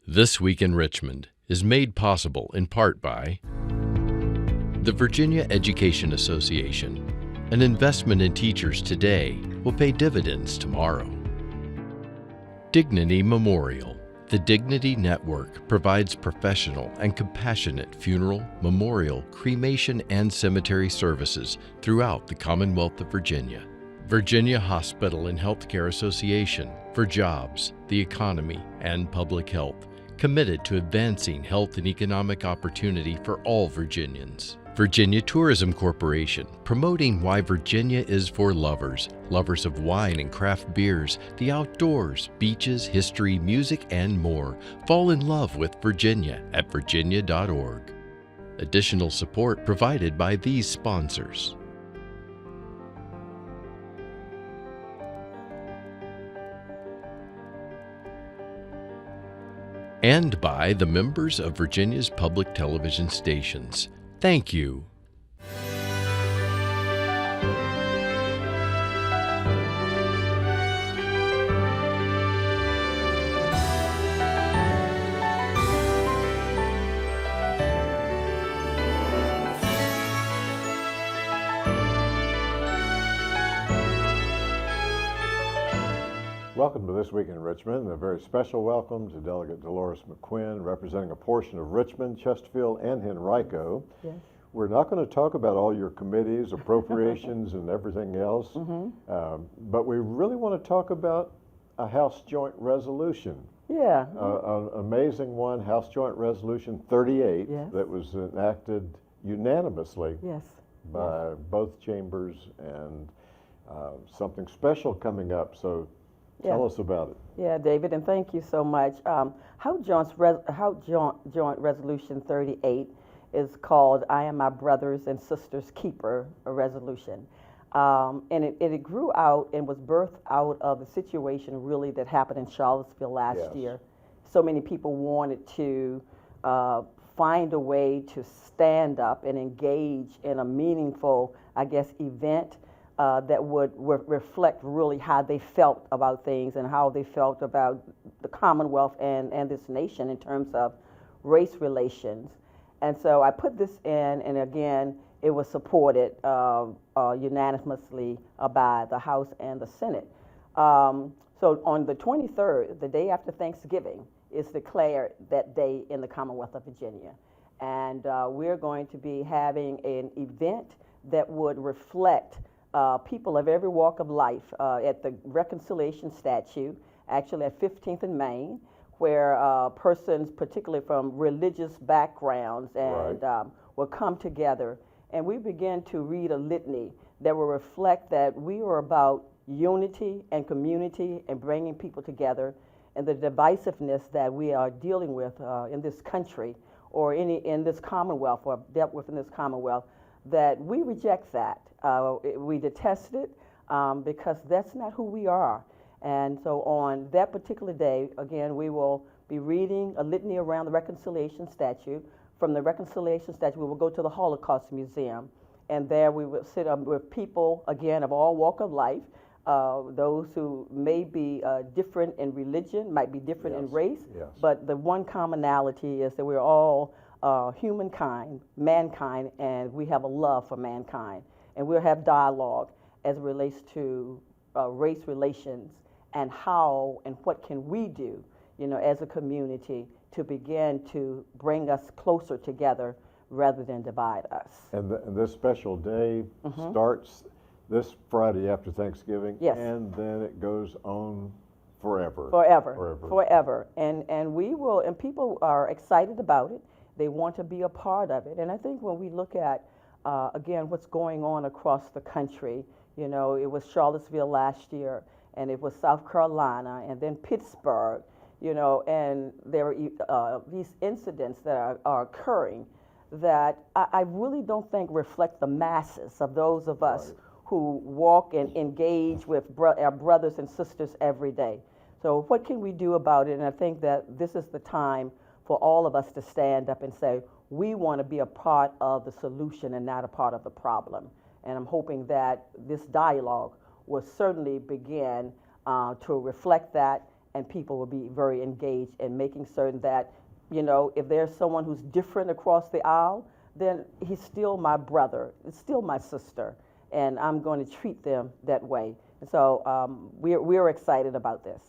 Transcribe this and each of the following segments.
This Week in Richmond is made possible in part by the Virginia Education Association. An investment in teachers today will pay dividends tomorrow. Dignity Memorial. The Dignity Network provides professional and compassionate funeral, memorial, cremation, and cemetery services throughout the Commonwealth of Virginia. Virginia Hospital and Healthcare Association for jobs, the economy, and public health, committed to advancing health and economic opportunity for all Virginians. Virginia Tourism Corporation, promoting why Virginia is for lovers, lovers of wine and craft beers, the outdoors, beaches, history, music, and more. Fall in love with Virginia at virginia.org. Additional support provided by these sponsors. And by the members of Virginia's public television stations. Thank you. Welcome to This Week in Richmond, and a very special welcome to Delegate Delores McQuinn, representing a portion of Richmond, Chesterfield, and Henrico. Yes. We're not going to talk about all your committees, appropriations, and everything else, but we really want to talk about a House Joint Resolution. Yeah. An amazing one, House Joint Resolution 38, that was enacted unanimously by both chambers, and something special coming up. So tell us about it. Yeah, David, and thank you so much. House Joint Resolution 38 is called I Am My Brothers and Sisters Keeper, a resolution. And it grew out and was birthed out of the situation really that happened in Charlottesville last year. So many people wanted to find a way to stand up and engage in a meaningful, event that would reflect really how they felt about things and how they felt about the Commonwealth and this nation in terms of race relations. And so I put this in, and again, it was supported unanimously by the House and the Senate. So on the 23rd, the day after Thanksgiving, is declared that day in the Commonwealth of Virginia. And we're going to be having an event that would reflect people of every walk of life at the Reconciliation Statue, actually at 15th and Main, where persons, particularly from religious backgrounds, and will come together. And we begin to read a litany that will reflect that we are about unity and community and bringing people together, and the divisiveness that we are dealing with in this country or in this Commonwealth, or dealt with in this Commonwealth, that we reject that. We detest it because that's not who we are. And so on that particular day, again, we will be reading a litany around the Reconciliation Statue. From the Reconciliation Statue, we will go to the Holocaust Museum, and there we will sit up with people, again, of all walk of life, those who may be different in religion, might be different in race, but the one commonality is that we're all humankind, mankind, and we have a love for mankind. And we'll have dialogue as it relates to race relations and how and what can we do, as a community to begin to bring us closer together rather than divide us. And this special day starts this Friday after Thanksgiving, and then it goes on forever. Forever. And we will, and people are excited about it. They want to be a part of it. And I think when we look at again, what's going on across the country. It was Charlottesville last year, and it was South Carolina, and then Pittsburgh, and there are these incidents that are occurring that I really don't think reflect the masses of those of us who walk and engage with our brothers and sisters every day. So what can we do about it? And I think that this is the time for all of us to stand up and say, we want to be a part of the solution and not a part of the problem. And I'm hoping that this dialogue will certainly begin to reflect that and people will be very engaged in making certain that, you know, if there's someone who's different across the aisle, then he's still my brother, it's still my sister, and I'm going to treat them that way. And so we're excited about this.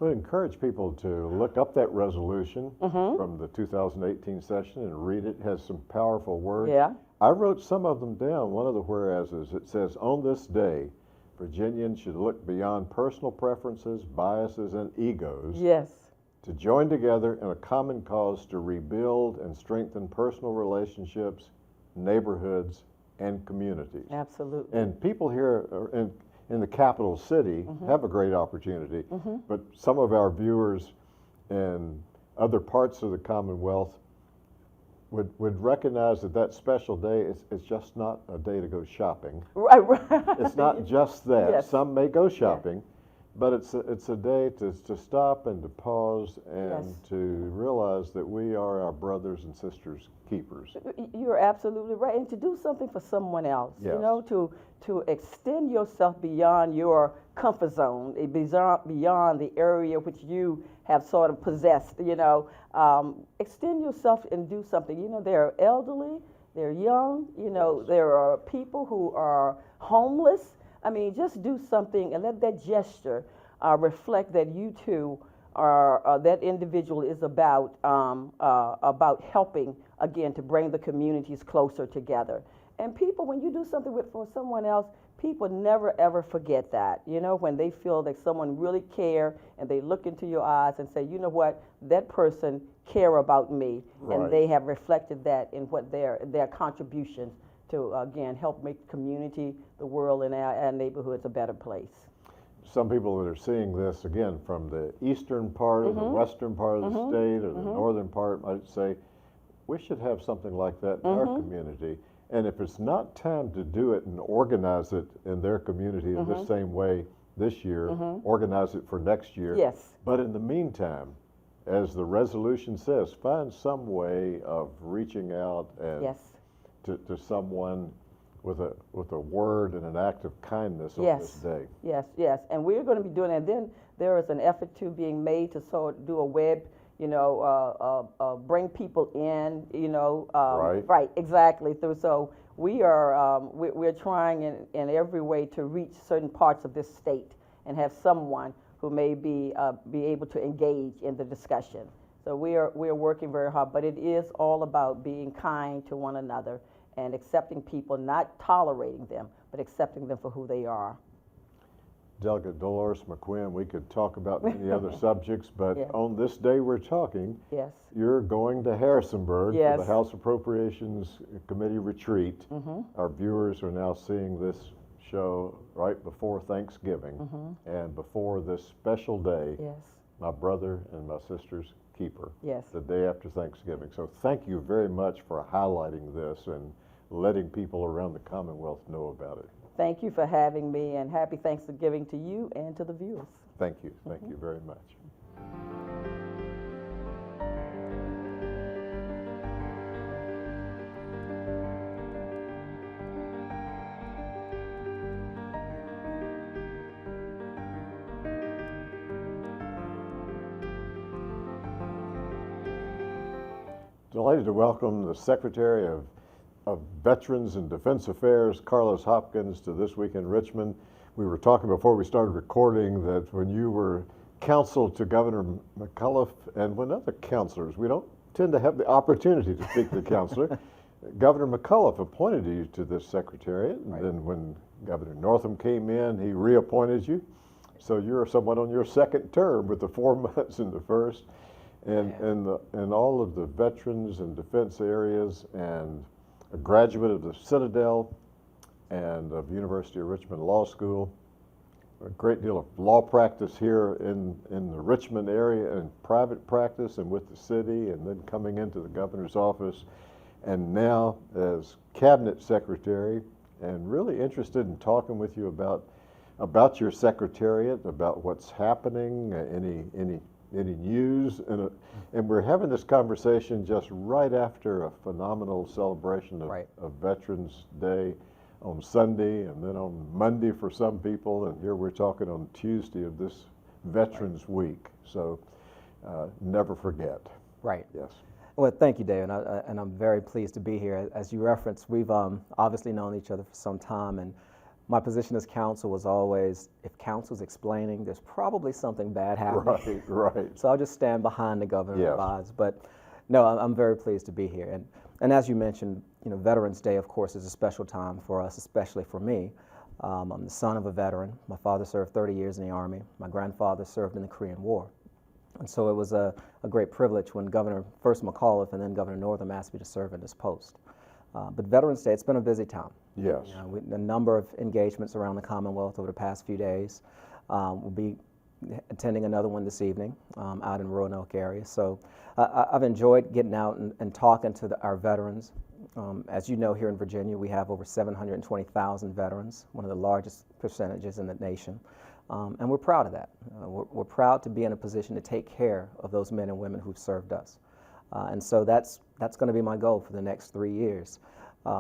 I would encourage people to look up that resolution from the 2018 session and read it. It has some powerful words. Yeah. I wrote some of them down. One of the whereases, it says, on this day, Virginians should look beyond personal preferences, biases, and egos Yes. to join together in a common cause to rebuild and strengthen personal relationships, neighborhoods, and communities. Absolutely. And people here in the capital city have a great opportunity, but some of our viewers in other parts of the Commonwealth would recognize that that special day is just not a day to go shopping. Right, right. It's not just that. Yes. Some may go shopping, but it's a day to stop and to pause and Yes. to realize that we are our brothers and sisters' keepers. You're absolutely right, and to do something for someone else, Yes. you know, to extend yourself beyond your comfort zone, beyond the area which you have sort of possessed, you know, extend yourself and do something. You know, they're elderly, they're young, you know, there are people who are homeless. I mean, just do something and let that gesture reflect that you too are, that individual is about helping, again, to bring the communities closer together. And people, when you do something for someone else, people never ever forget that. You know, when they feel that someone really care and they look into your eyes and say, you know what, that person care about me, Right. and they have reflected that in what their contributions to, again, help make the community, the world, and our neighborhoods a better place. Some people that are seeing this, again, from the eastern part or the western part of the state or the northern part might say, we should have something like that in our community. And if it's not time to do it and organize it in their community in the same way this year, organize it for next year. Yes. But in the meantime, as the resolution says, find some way of reaching out and Yes. to someone with a word and an act of kindness on Yes. this day. Yes, yes, and we're going to be doing that. And then there is an effort to being made to sort of do a web, you know, bring people in, you know. Right. Exactly. So we're trying in every way to reach certain parts of this state and have someone who may be able to engage in the discussion. So we're working very hard, but it is all about being kind to one another and accepting people, not tolerating them, but accepting them for who they are. Delegate Delores McQuinn, we could talk about many other subjects, but Yes. on this day we're talking, Yes. you're going to Harrisonburg for Yes. the House Appropriations Committee retreat. Mm-hmm. Our viewers are now seeing this show right before Thanksgiving and before this special day, Yes. my brother and my sister's keeper, Yes. the day after Thanksgiving. So thank you very much for highlighting this and letting people around the Commonwealth know about it. Thank you for having me, and happy Thanksgiving to you and to the viewers. Thank you. Thank you very much. Delighted to welcome the Secretary of Veterans and Defense Affairs, Carlos Hopkins, to This Week in Richmond. We were talking before we started recording that when you were counsel to Governor McAuliffe and when other counselors, we don't tend to have the opportunity to speak to the counselor, Governor McAuliffe appointed you to this secretariat, and then when Governor Northam came in, he reappointed you. So you're somewhat on your second term with the 4 months in the first. And all of the veterans and defense areas, and a graduate of the Citadel and of University of Richmond Law School, a great deal of law practice here in the Richmond area and private practice and with the city, and then coming into the governor's office, and now as cabinet secretary, and really interested in talking with you about your secretariat, about what's happening, any news, and we're having this conversation just right after a phenomenal celebration of Veterans Day on Sunday, and then on Monday for some people, and here we're talking on Tuesday of this Veterans Week. So never forget. Right. Yes. Well, thank you, Dave, and I'm very pleased to be here. As you referenced, we've obviously known each other for some time, and my position as counsel was always, if counsel's explaining, there's probably something bad happening. Right. So I'll just stand behind the governor and Yes. advise. But no, I'm very pleased to be here. And as you mentioned, Veterans Day, of course, is a special time for us, especially for me. I'm the son of a veteran. My father served 30 years in the Army. My grandfather served in the Korean War. And so it was a great privilege when Governor first McAuliffe and then Governor Northam asked me to serve in this post. But Veterans Day, it's been a busy time. Yes. A number of engagements around the Commonwealth over the past few days. We'll be attending another one this evening out in Roanoke area. So I've enjoyed getting out and talking to our veterans. As you know, here in Virginia, we have over 720,000 veterans, one of the largest percentages in the nation. And we're proud of that. We're proud to be in a position to take care of those men and women who've served us. And so that's going to be my goal for the next 3 years,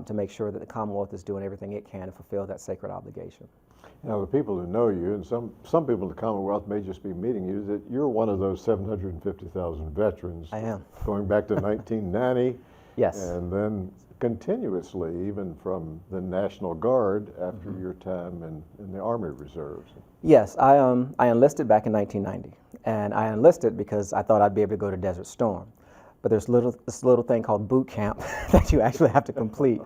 to make sure that the Commonwealth is doing everything it can to fulfill that sacred obligation. Now, the people who know you, and some people in the Commonwealth may just be meeting you, that you're one of those 750,000 veterans. I am. Going back to 1990. Yes. And then continuously, even from the National Guard after your time in the Army Reserves. Yes, I enlisted back in 1990, and I enlisted because I thought I'd be able to go to Desert Storm. But there's this little thing called boot camp that you actually have to complete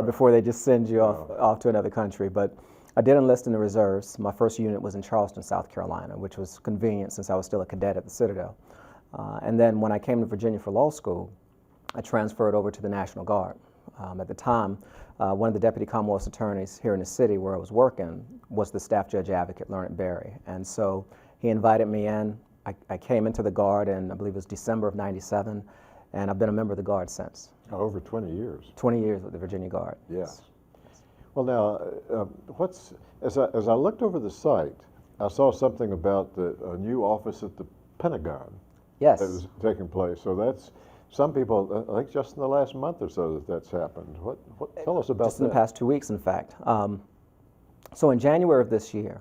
before they just send you off to another country. But I did enlist in the reserves. My first unit was in Charleston, South Carolina, which was convenient since I was still a cadet at the Citadel. And then when I came to Virginia for law school, I transferred over to the National Guard. At the time, one of the deputy Commonwealth attorneys here in the city where I was working was the staff judge advocate, Learned Berry. And so he invited me in. I came into the Guard in, I believe it was December of '97, and I've been a member of the Guard since. Over 20 years. 20 years with the Virginia Guard. Yes. Well, now, as I looked over the site, I saw something about a new office at the Pentagon. Yes. That was taking place. So that's, some people, I think just in the last month or so that's happened. Tell us about Just in the past 2 weeks, in fact. So in January of this year,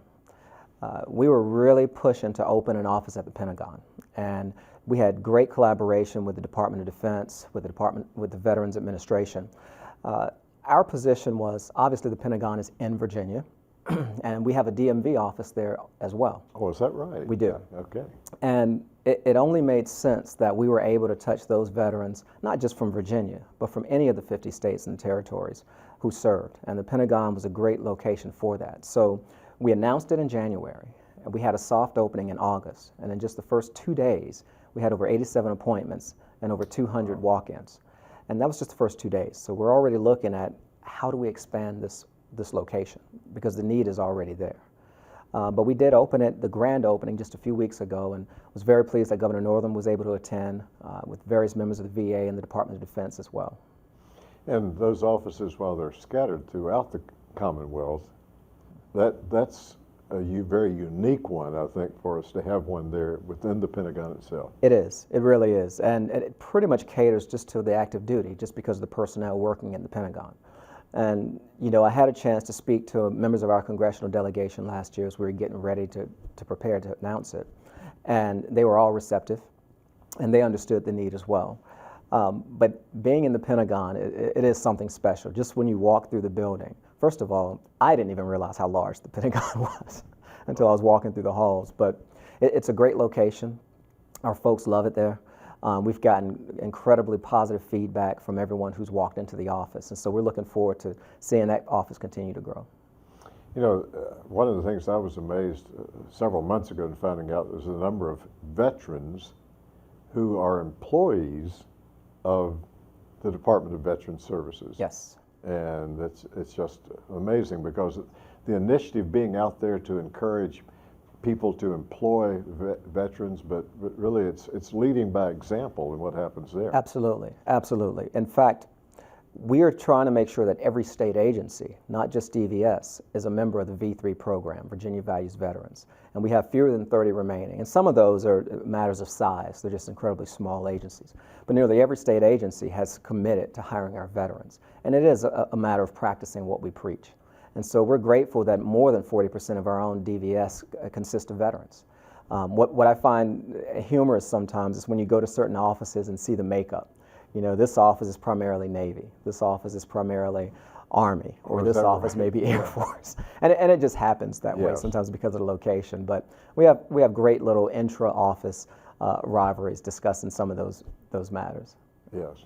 we were really pushing to open an office at the Pentagon. And we had great collaboration with the Department of Defense, with the Veterans Administration. Our position was, obviously the Pentagon is in Virginia, and we have a DMV office there as well. Oh, is that right? We do. Okay. And it only made sense that we were able to touch those veterans, not just from Virginia, but from any of the 50 states and territories who served. And the Pentagon was a great location for that. So we announced it in January, and we had a soft opening in August. And in just the first 2 days, we had over 87 appointments and over 200 walk-ins. And that was just the first 2 days. So we're already looking at how do we expand this location, because the need is already there. But we did open it, the grand opening, just a few weeks ago, and was very pleased that Governor Northam was able to attend with various members of the VA and the Department of Defense as well. And those offices, while they're scattered throughout the Commonwealth, that's a very unique one, I think, for us to have one there within the Pentagon itself. It is. It really is. And it pretty much caters just to the active duty, just because of the personnel working in the Pentagon. And, I had a chance to speak to members of our congressional delegation last year as we were getting ready to prepare to announce it. And they were all receptive, and they understood the need as well. But being in the Pentagon, it is something special. Just when you walk through the building, first of all, I didn't even realize how large the Pentagon was until I was walking through the halls. But it's a great location. Our folks love it there. We've gotten incredibly positive feedback from everyone who's walked into the office. And so we're looking forward to seeing that office continue to grow. One of the things I was amazed several months ago in finding out was the number of veterans who are employees of the Department of Veterans Services. Yes. And it's just amazing, because the initiative being out there to encourage people to employ veterans, but really it's leading by example in what happens there. Absolutely, absolutely. In fact, we are trying to make sure that every state agency, not just DVS, is a member of the V3 program, Virginia Values Veterans. And we have fewer than 30 remaining. And some of those are matters of size. They're just incredibly small agencies. But nearly every state agency has committed to hiring our veterans. And it is a matter of practicing what we preach. And so we're grateful that more than 40% of our own DVS consist of veterans. What I find humorous sometimes is when you go to certain offices and see the makeup. You know, this office is primarily Navy, this office is primarily Army, or this office may be Air Force. And it just happens that way sometimes because of the location. But we have great little intra-office rivalries discussing some of those matters. Yes.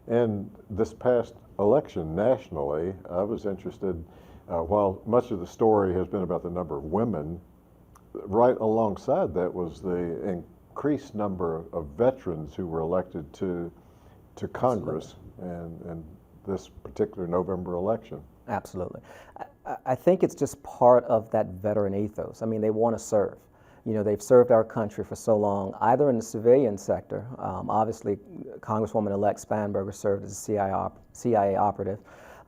And this past election nationally, I was interested, while much of the story has been about the number of women, right alongside that was the increased number of veterans who were elected to Congress and this particular November election. Absolutely. I think it's just part of that veteran ethos. I mean, they want to serve. You know, they've served our country for so long, either in the civilian sector. Obviously, Congresswoman-elect Spanberger served as a CIA operative,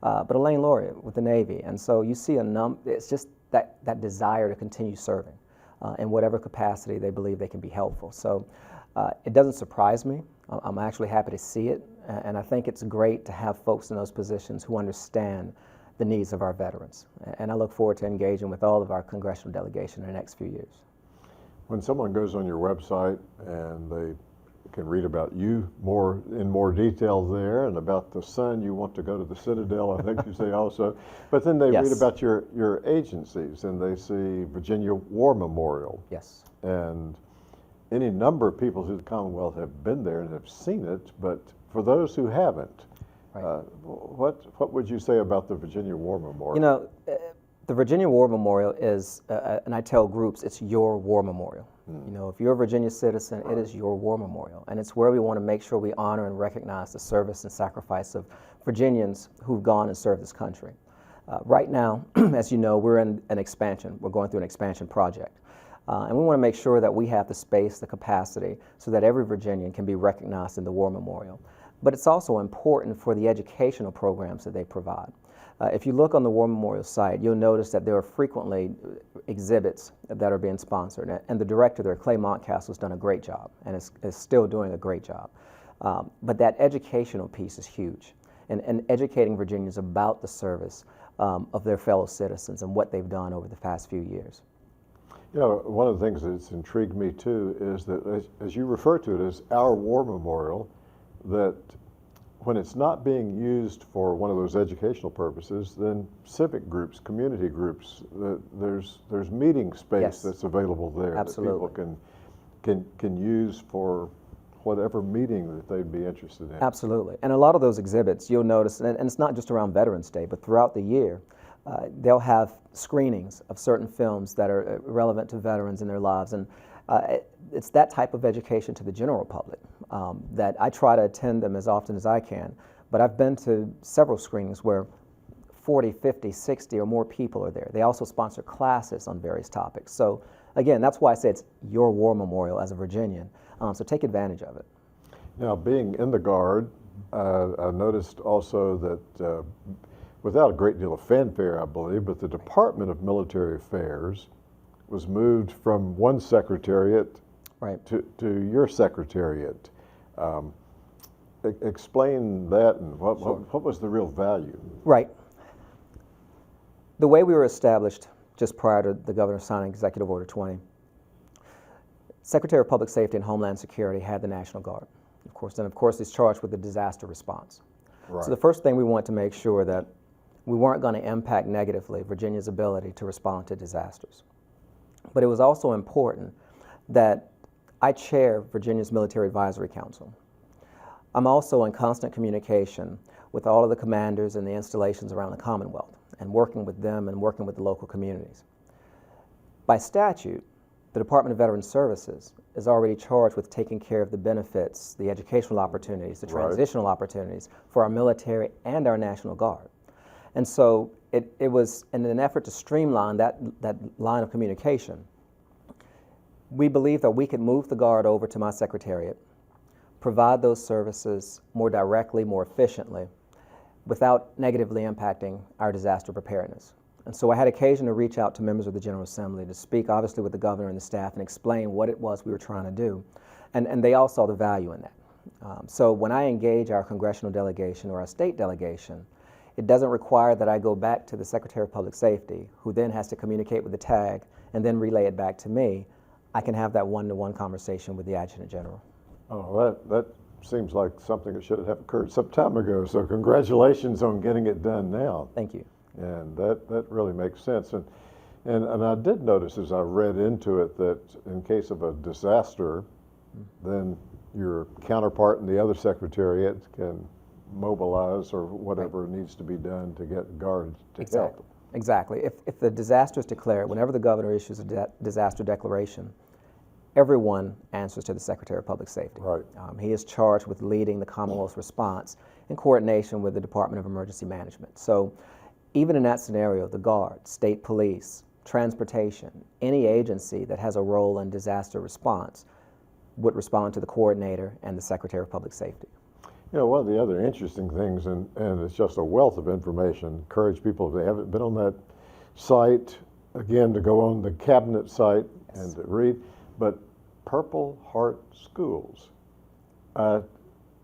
but a Lane Laureate with the Navy. And so you see it's just that desire to continue serving in whatever capacity they believe they can be helpful. So it doesn't surprise me. I'm actually happy to see it. And I think it's great to have folks in those positions who understand the needs of our veterans. And I look forward to engaging with all of our congressional delegation in the next few years. When someone goes on your website and they can read about you in more detail there, and about the son you want to go to the Citadel, I think you say also, but then they read about your agencies and they see Virginia War Memorial. Yes. And any number of people through the Commonwealth have been there and have seen it, but for those who haven't, what would you say about the Virginia War Memorial? You know, the Virginia War Memorial is, and I tell groups, it's your war memorial. You know, if you're a Virginia citizen, it is your war memorial. And it's where we want to make sure we honor and recognize the service and sacrifice of Virginians who've gone and served this country. Right now, as you know, we're in an expansion. We're going through an expansion project. And we want to make sure that we have the space, the capacity, so that every Virginian can be recognized in the War Memorial. But it's also important for the educational programs that they provide. If you look on the War Memorial site, you'll notice that there are frequently exhibits that are being sponsored. And the director there, Clay Montcastle, has done a great job and is still doing a great job. But that educational piece is huge. And educating Virginians about the service of their fellow citizens and what they've done over the past few years. You know, one of the things that's intrigued me too is that, as you refer to it as our war memorial, that when it's not being used for one of those educational purposes, then civic groups, community groups, there's meeting space that's available there that people can use for whatever meeting that they'd be interested in. Absolutely. And a lot of those exhibits, you'll notice, and it's not just around Veterans Day, but throughout the year, they'll have screenings of certain films that are relevant to veterans in their lives. And it's that type of education to the general public that I try to attend them as often as I can. But I've been to several screenings where 40, 50, 60 or more people are there. They also sponsor classes on various topics. So again, that's why I say it's your war memorial as a Virginian. So take advantage of it. Now, being in the Guard, I noticed also that without a great deal of fanfare, I believe, but the Department of Military Affairs was moved from one secretariat to your secretariat. Explain that, and what was the real value? Right. The way we were established just prior to the governor signing Executive Order 20, Secretary of Public Safety and Homeland Security had the National Guard, of course, and of course is charged with the disaster response. Right. So the first thing we want to make sure that we weren't going to impact negatively Virginia's ability to respond to disasters. But it was also important that I chair Virginia's Military Advisory Council. I'm also in constant communication with all of the commanders and the installations around the Commonwealth and working with them and working with the local communities. By statute, the Department of Veterans Services is already charged with taking care of the benefits, the educational opportunities, the transitional opportunities for our military and our National Guard. And so it was in an effort to streamline that line of communication. We believe that we could move the Guard over to my secretariat, provide those services more directly, more efficiently, without negatively impacting our disaster preparedness. And so I had occasion to reach out to members of the General Assembly to speak obviously with the governor and the staff and explain what it was we were trying to do. And they all saw the value in that. So when I engage our congressional delegation or our state delegation, it doesn't require that I go back to the Secretary of Public Safety, who then has to communicate with the TAG and then relay it back to me. I can have that one-to-one conversation with the Adjutant General. Oh, that seems like something that should have occurred some time ago. So congratulations on getting it done now. Thank you. And that really makes sense. And I did notice as I read into it that in case of a disaster, then your counterpart in the other secretariat can mobilize or whatever needs to be done to get guards to help. Exactly. If the disaster is declared, whenever the governor issues a disaster declaration, everyone answers to the Secretary of Public Safety. Right. He is charged with leading the Commonwealth's response in coordination with the Department of Emergency Management. So even in that scenario, the Guard, State Police, Transportation, any agency that has a role in disaster response would respond to the coordinator and the Secretary of Public Safety. You know, one of the other interesting things, and it's just a wealth of information, encourage people, if they haven't been on that site, again, to go on the cabinet site and to read, but Purple Heart Schools. I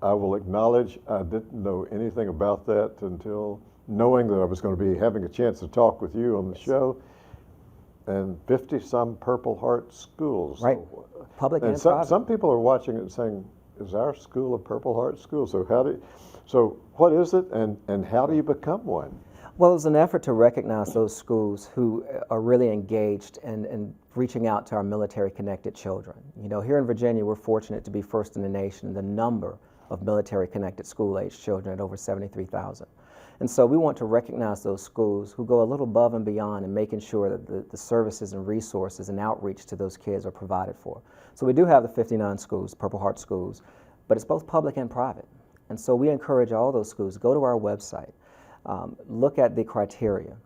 will acknowledge I didn't know anything about that until knowing that I was going to be having a chance to talk with you on the show, and 50-some Purple Heart Schools. Right, public and private. Some people are watching it and saying, is our school a Purple Heart school? So what is it, and how do you become one? Well, it was an effort to recognize those schools who are really engaged in reaching out to our military-connected children. You know, here in Virginia, we're fortunate to be first in the nation in the number of military-connected school-age children at over 73,000. And so we want to recognize those schools who go a little above and beyond in making sure that the services and resources and outreach to those kids are provided for. So we do have the 59 schools, Purple Heart schools, but it's both public and private. And so we encourage all those schools, go to our website, look at the criteria,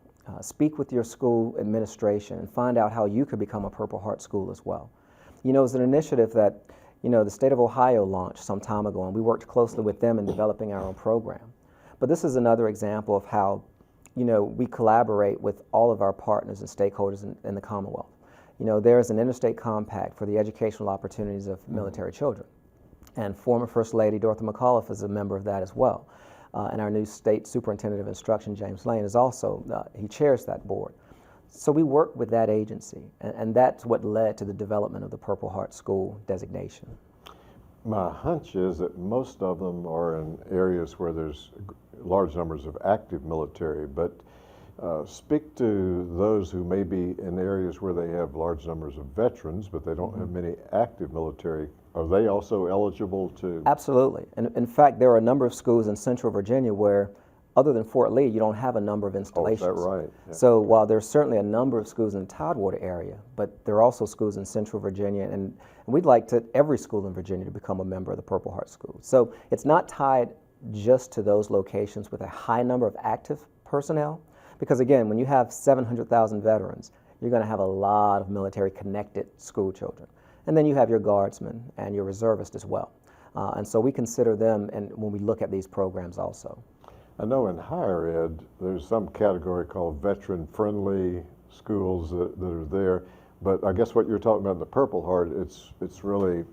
speak with your school administration, and find out how you could become a Purple Heart school as well. You know, it's an initiative that, you know, the state of Ohio launched some time ago, and we worked closely with them in developing our own program. But this is another example of how, you know, we collaborate with all of our partners and stakeholders in the Commonwealth. You know, there is an interstate compact for the educational opportunities of military children. And former First Lady Dorothy McAuliffe is a member of that as well. And our new State Superintendent of Instruction, James Lane, is also, he chairs that board. So we work with that agency, and that's what led to the development of the Purple Heart School designation. My hunch is that most of them are in areas where there's large numbers of active military, but speak to those who may be in areas where they have large numbers of veterans, but they don't have many active military. Are they also eligible to? Absolutely. And in fact, there are a number of schools in Central Virginia where, other than Fort Lee, you don't have a number of installations. Oh, is that right? Yeah. So while there's certainly a number of schools in the Tidewater area, but there are also schools in Central Virginia, and we'd like every school in Virginia to become a member of the Purple Heart School. So it's not tied just to those locations with a high number of active personnel, because again, when you have 700,000 veterans, you're going to have a lot of military-connected school children. And then you have your guardsmen and your reservists as well. And so we consider them and when we look at these programs also. I know in higher ed, there's some category called veteran-friendly schools that are there, but I guess what you're talking about in the Purple Heart, it's really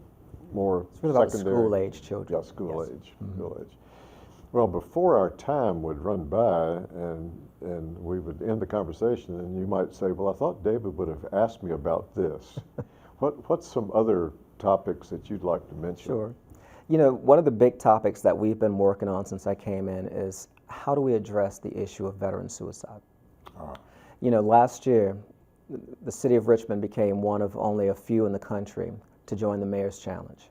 more it's really secondary. About school-age children. Yeah, school-age, Mm-hmm. school-age. Well, before our time would run by and we would end the conversation, and you might say, well, I thought David would have asked me about this. What's some other topics that you'd like to mention? Sure. You know, one of the big topics that we've been working on since I came in is how do we address the issue of veteran suicide? You know, last year, the city of Richmond became one of only a few in the country to join the Mayor's Challenge.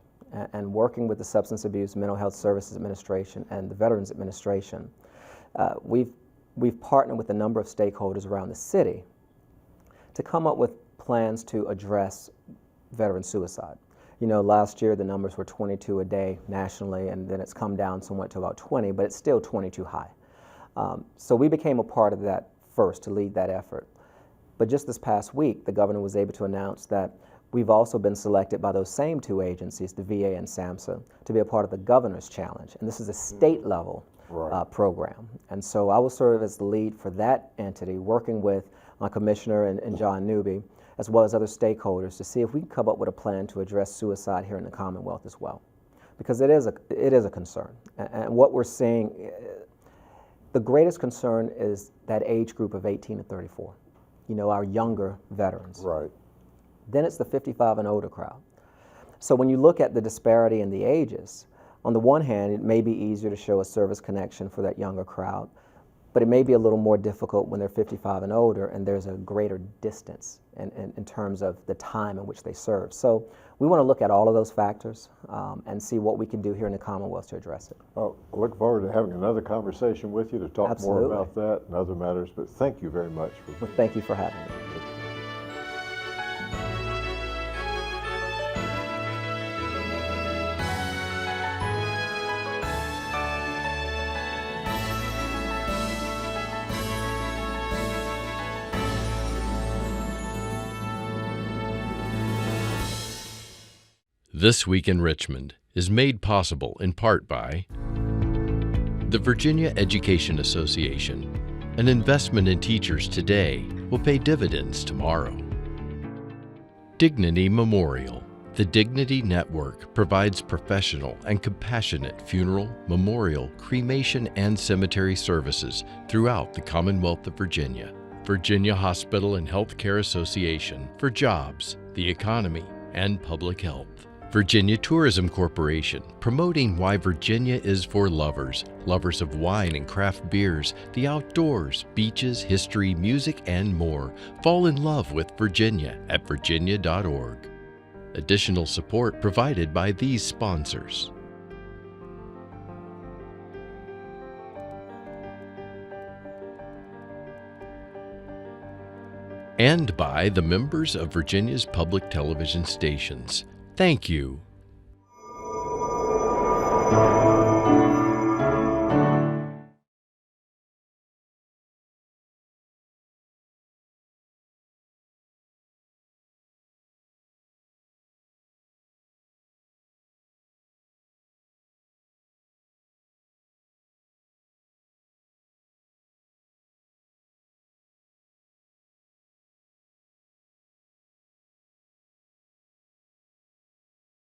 And working with the Substance Abuse Mental Health Services Administration and the Veterans Administration, we've partnered with a number of stakeholders around the city to come up with plans to address veteran suicide. You know, last year the numbers were 22 a day nationally, and then it's come down somewhat to about 20, but it's still 22 high. So we became a part of that first to lead that effort. But just this past week, the governor was able to announce that we've also been selected by those same two agencies, the VA and SAMHSA, to be a part of the Governor's Challenge. And this is a state level program. And so I will serve as the lead for that entity, working with my commissioner and John Newby, as well as other stakeholders, to see if we can come up with a plan to address suicide here in the Commonwealth as well. Because it is a concern. And what we're seeing, the greatest concern is that age group of 18 to 34. You know, our younger veterans. Right. Then it's the 55 and older crowd. So when you look at the disparity in the ages, on the one hand, it may be easier to show a service connection for that younger crowd, but it may be a little more difficult when they're 55 and older and there's a greater distance in terms of the time in which they serve. So we want to look at all of those factors and see what we can do here in the Commonwealth to address it. Well, I look forward to having another conversation with you to talk Absolutely. more about that and other matters, but thank you very much. Well, thank you for having me. This Week in Richmond is made possible in part by the Virginia Education Association. An investment in teachers today will pay dividends tomorrow. Dignity Memorial. The Dignity Network provides professional and compassionate funeral, memorial, cremation, and cemetery services throughout the Commonwealth of Virginia. Virginia Hospital and Healthcare Association for jobs, the economy, and public health. Virginia Tourism Corporation, promoting why Virginia is for lovers, lovers of wine and craft beers, the outdoors, beaches, history, music, and more. Fall in love with Virginia at virginia.org. Additional support provided by these sponsors. And by the members of Virginia's public television stations. Thank you.